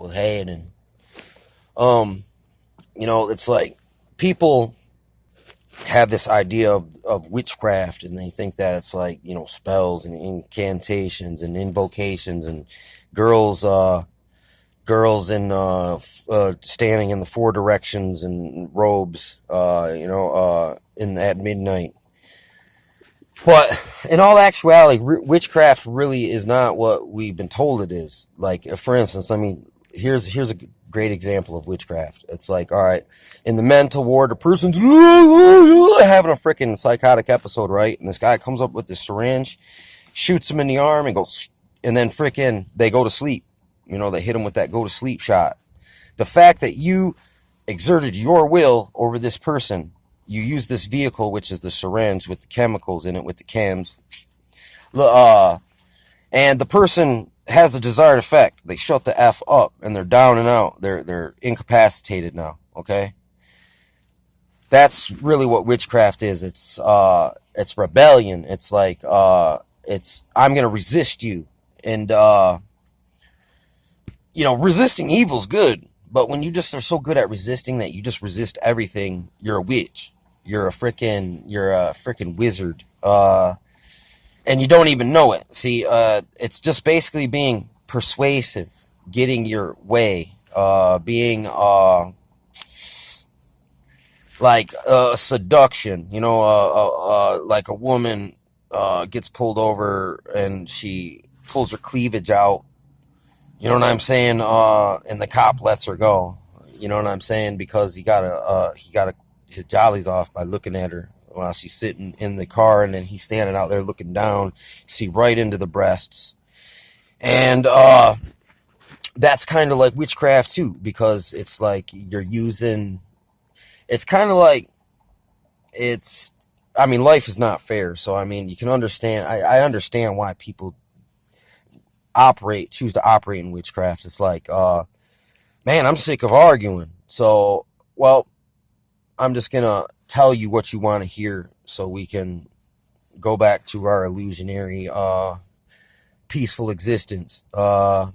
with head. And um it's like people have this idea of witchcraft, and they think that it's like, spells and incantations and invocations, and girls girls in standing in the four directions and robes, in at midnight. But in all actuality, witchcraft really is not what we've been told it is. Like, for instance, I mean, here's a great example of witchcraft. It's like, all right, in the mental ward, a person's having a freaking psychotic episode, right? And this guy comes up with this syringe, shoots him in the arm, and goes, and then freaking they go to sleep. They hit him with that go to sleep shot. The fact that you exerted your will over this person, you use this vehicle, which is the syringe with the chemicals in it, with the chems, and the person has the desired effect. They shut the F up, and they're down and out. They're incapacitated now. Okay, that's really what witchcraft is. It's rebellion. It's like it's I'm gonna resist you, and resisting evil's good. But when you just are so good at resisting that you just resist everything, you're a witch. You're a freaking wizard. And you don't even know it. See, it's just basically being persuasive, getting your way, being like seduction. Like a woman gets pulled over and she pulls her cleavage out. You know what I'm saying? And the cop lets her go. You know what I'm saying? Because he got his jollies off by looking at her while she's sitting in the car, and then he's standing out there looking down, see right into the breasts. And that's kind of like witchcraft too, because it's like it's kind of like, life is not fair. So, you can understand, I understand why people choose to operate in witchcraft. It's like, man, I'm sick of arguing. So, well, I'm just going to tell you what you want to hear so we can go back to our illusionary, peaceful existence. But,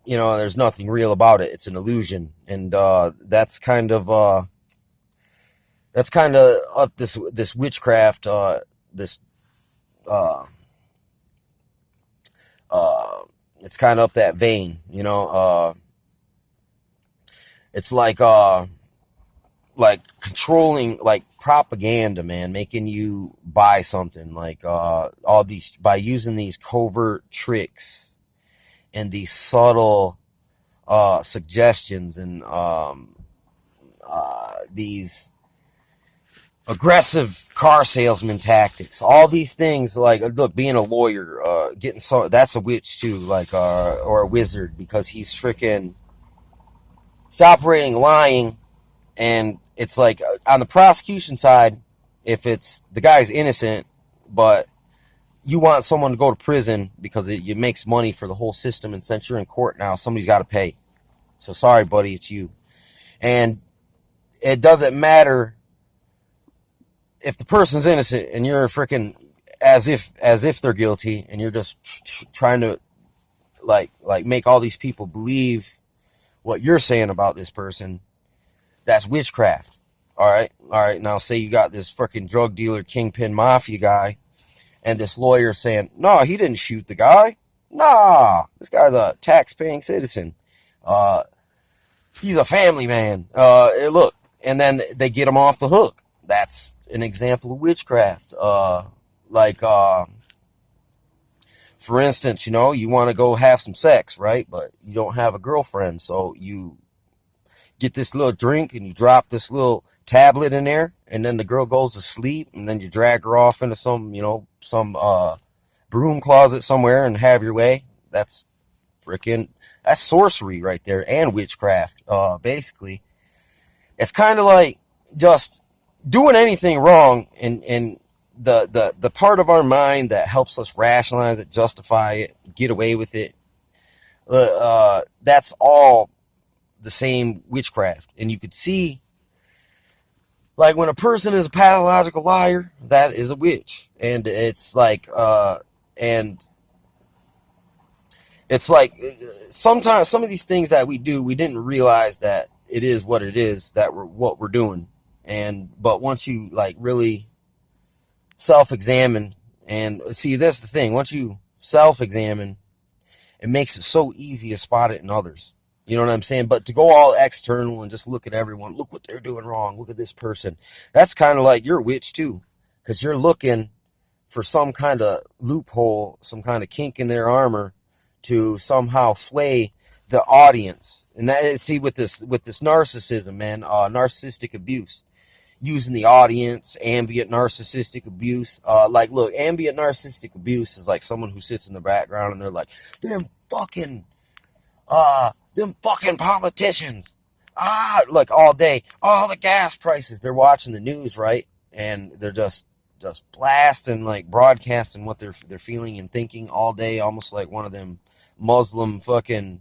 there's nothing real about it. It's an illusion. And that's kind of up this witchcraft, this it's kind of up that vein, it's like controlling, like propaganda, man, making you buy something, like all these, by using these covert tricks and these subtle suggestions, and these aggressive car salesman tactics, all these things. Like, look, being a lawyer, that's a witch too, like, or a wizard, because he's operating lying. And it's like, on the prosecution side, if it's the guy's innocent, but you want someone to go to prison because it makes money for the whole system, and since you're in court now, somebody's got to pay. So sorry, buddy, it's you. And it doesn't matter if the person's innocent and you're freaking as if they're guilty, and you're just trying to like make all these people believe what you're saying about this person. That's witchcraft. All right. Now, say you got this freaking drug dealer, kingpin, mafia guy, and this lawyer saying, "No, he didn't shoot the guy. Nah, this guy's a tax-paying citizen. He's a family man. Look," and then they get him off the hook. That's an example of witchcraft. For instance, you want to go have some sex, right? But you don't have a girlfriend, so you get this little drink and you drop this little tablet in there, and then the girl goes to sleep, and then you drag her off into some broom closet somewhere and have your way. That's sorcery right there, and witchcraft. Basically, it's kind of like just doing anything wrong, and the part of our mind that helps us rationalize it, justify it, get away with it. That's all the same witchcraft. And you could see, like, when a person is a pathological liar, that is a witch. And it's like, and It's like sometimes some of these things that we do, we didn't realize that it is what it is, that we're what we're doing. And but once you like really self-examine and see, that's the thing. Once you self-examine, it makes it so easy to spot it in others. You know what I'm saying? But to go all external and just look at everyone, look what they're doing wrong, look at this person, that's kind of like you're a witch too, because you're looking for some kind of loophole, some kind of kink in their armor to somehow sway the audience. And that, see, with this narcissism, man, narcissistic abuse, using the audience, ambient narcissistic abuse. Like, look, ambient narcissistic abuse is like someone who sits in the background and they're like, them fucking politicians. Like all day, all the gas prices. They're watching the news, right? And they're just blasting, like broadcasting what they're feeling and thinking all day, almost like one of them Muslim fucking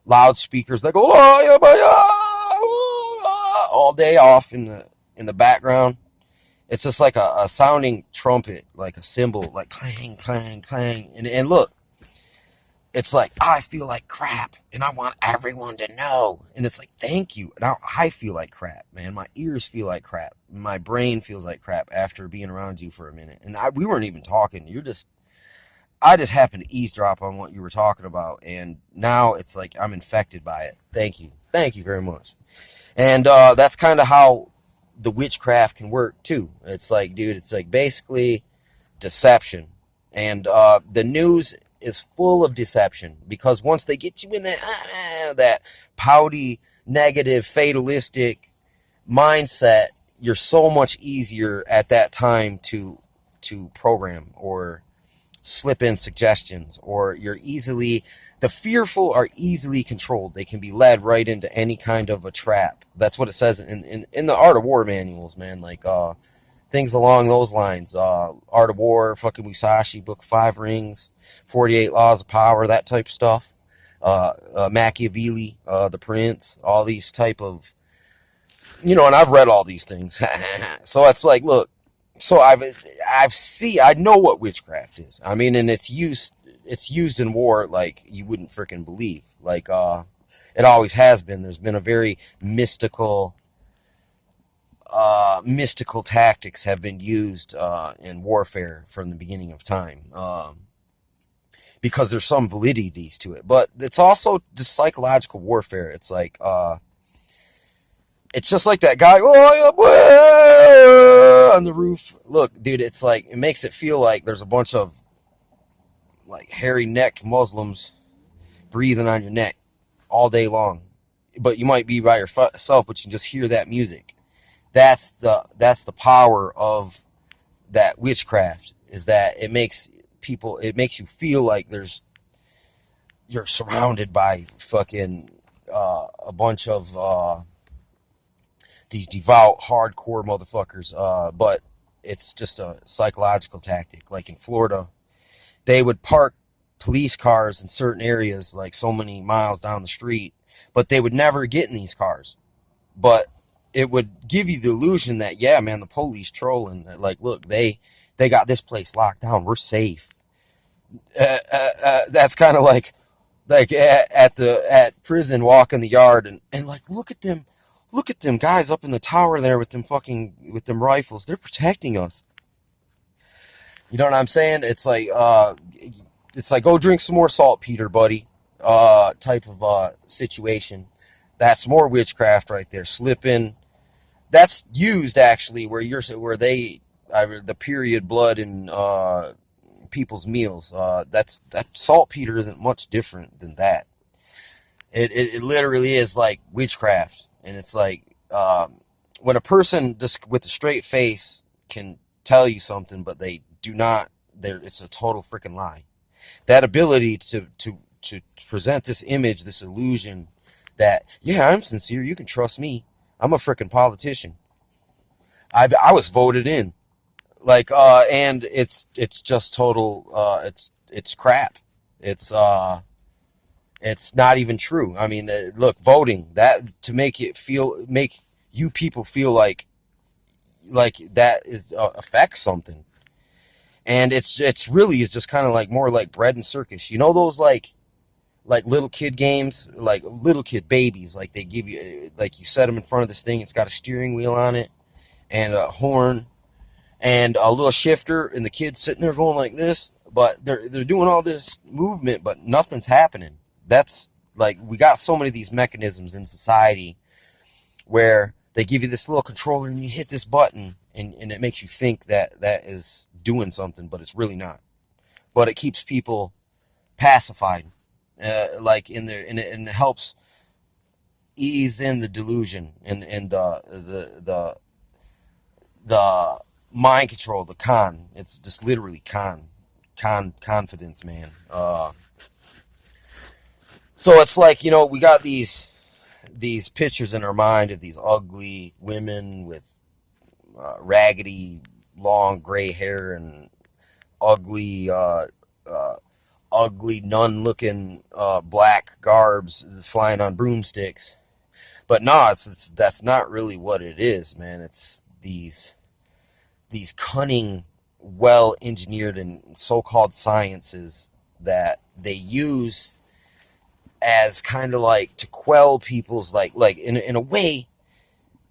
loudspeakers that go all day off in the background. It's just like a sounding trumpet, like a cymbal, like clang, clang, clang. And look, it's like, I feel like crap, and I want everyone to know. And it's like, thank you. Now I feel like crap, man. My ears feel like crap. My brain feels like crap after being around you for a minute. And we weren't even talking. I just happened to eavesdrop on what you were talking about, and now it's like I'm infected by it. Thank you. Thank you very much. And that's kind of how the witchcraft can work, too. It's like, dude, it's like basically deception. And the news is full of deception, because once they get you in that pouty, negative, fatalistic mindset, you're so much easier at that time to program or slip in suggestions, or the fearful are easily controlled. They can be led right into any kind of a trap. That's what it says in the Art of War manuals, man. Like things along those lines. Art of War, fucking Musashi, Book of Five Rings, 48 Laws of Power, that type of stuff. Machiavelli, The Prince, all these type of, and I've read all these things. So it's like, look, so I know what witchcraft is. I mean, and it's used in war like you wouldn't freaking believe. Like it always has been. There's been a very mystical tactics have been used in warfare from the beginning of time, because there's some validities to it. But it's also just psychological warfare. It's like it's just like that guy on the roof. Look, dude, it's like, it makes it feel like there's a bunch of like hairy-necked Muslims breathing on your neck all day long. But you might be by yourself, but you can just hear that music. That's the power of that witchcraft, is that it makes you feel like you're surrounded by fucking a bunch of these devout, hardcore motherfuckers. But it's just a psychological tactic. Like in Florida, they would park police cars in certain areas, like so many miles down the street, but they would never get in these cars. But it would give you the illusion that, yeah, man, the police trolling. Like, look, they got this place locked down. We're safe. That's kind of like at prison, walk in the yard and like, look at them guys up in the tower there with them rifles. They're protecting us. You know what I'm saying? It's like go drink some more saltpeter, buddy. Type of situation. That's more witchcraft right there. Slipping. That's used actually where the period blood in people's meals. That saltpeter isn't much different than that. It literally is like witchcraft. And it's like when a person just with a straight face can tell you something, but they do not. It's a total freaking lie. That ability to present this image, this illusion that, yeah, I'm sincere. You can trust me. I'm a freaking politician. I was voted in. Like and it's just total. It's crap. It's not even true. I mean, look, voting, that to make you people feel like that is affects something. And it's really is just kind of like more like bread and circus. You know those like little kid games, like little kid babies, like they give you, like you set them in front of this thing. It's got a steering wheel on it and a horn and a little shifter, and the kid's sitting there going like this, but they're doing all this movement, but nothing's happening. That's like, we got so many of these mechanisms in society where they give you this little controller and you hit this button and it makes you think that that is doing something, but it's really not. But it keeps people pacified, like in there, and it helps ease in the delusion and the mind control, the con. It's just literally confidence, man. So it's like, we got these pictures in our mind of these ugly women with raggedy long gray hair and ugly ugly nun looking black garbs flying on broomsticks. But no, it's that's not really what it is, man. It's these cunning, well engineered and so-called sciences that they use as kind of like to quell people's like in a way.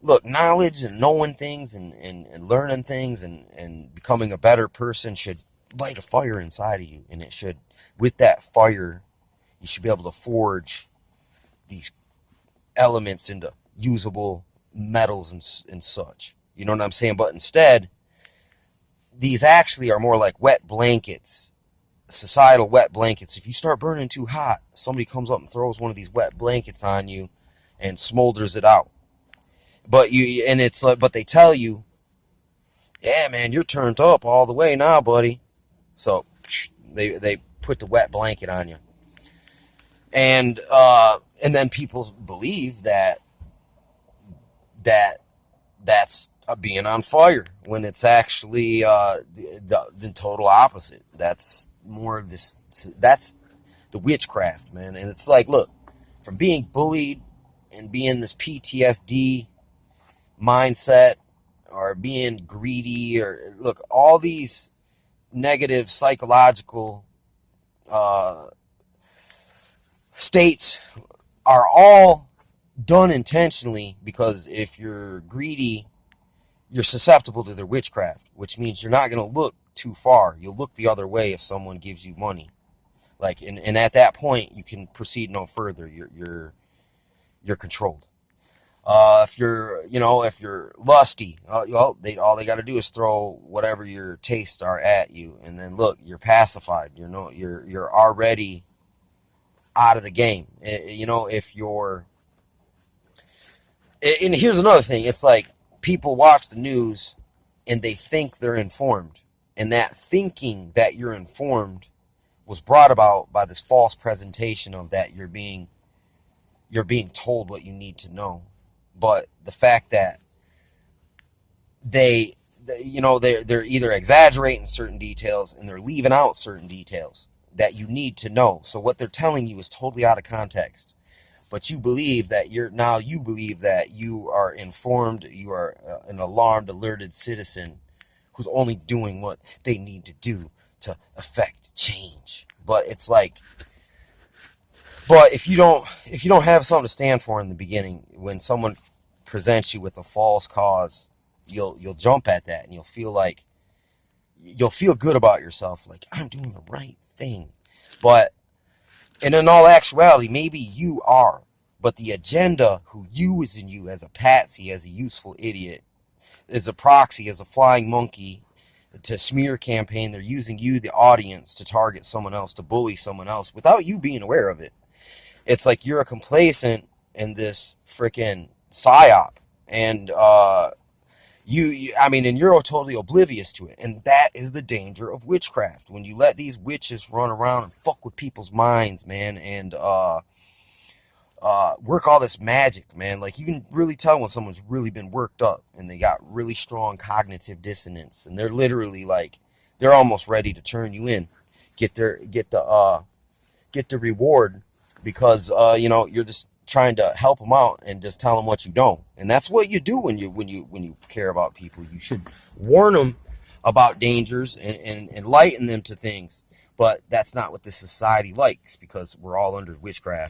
Look, knowledge and knowing things and learning things and becoming a better person should light a fire inside of you, and it should, with that fire, you should be able to forge these elements into usable metals and such. You know what I'm saying? But instead, these actually are more like wet blankets, societal wet blankets. If you start burning too hot, somebody comes up and throws one of these wet blankets on you and smolders it out. But it's like, but they tell you, yeah, man, you're turned up all the way now, buddy. So they put the wet blanket on you, and then people believe that's being on fire when it's actually the total opposite. That's more of this. That's the witchcraft, man. And it's like, look, from being bullied and being this PTSD mindset, or being greedy, or look, all these negative psychological states are all done intentionally, because if you're greedy, you're susceptible to their witchcraft, which means you're not going to look too far. You'll look the other way if someone gives you money. Like, and at that point, you can proceed no further. You're controlled. If you're lusty, all they got to do is throw whatever your tastes are at you, and then look, you're pacified. You're already out of the game. If you're, and here's another thing. It's like people watch the news and they think they're informed, and that thinking that you're informed was brought about by this false presentation of that you're being told what you need to know. But the fact that they're either exaggerating certain details and they're leaving out certain details that you need to know. So what they're telling you is totally out of context. But you believe that you are informed, you are an alarmed, alerted citizen who's only doing what they need to do to affect change. But it's like, but if you don't have something to stand for in the beginning, when someone presents you with a false cause, you'll jump at that, and you'll feel good about yourself, like, I'm doing the right thing. But, and in all actuality, maybe you are, but the agenda who using you as a patsy, as a useful idiot, as a proxy, as a flying monkey, to smear campaign, they're using you, the audience, to target someone else, to bully someone else without you being aware of it. It's like you're a complacent in this freaking psyop, and and you're totally oblivious to it. And that is the danger of witchcraft, when you let these witches run around and fuck with people's minds, man, and work all this magic, man. Like, you can really tell when someone's really been worked up and they got really strong cognitive dissonance, and they're literally like, they're almost ready to turn you in, get the reward, because you're just trying to help them out and just tell them what you don't. And that's what you do when you care about people. You should warn them about dangers and enlighten them to things. But that's not what this society likes because we're all under witchcraft.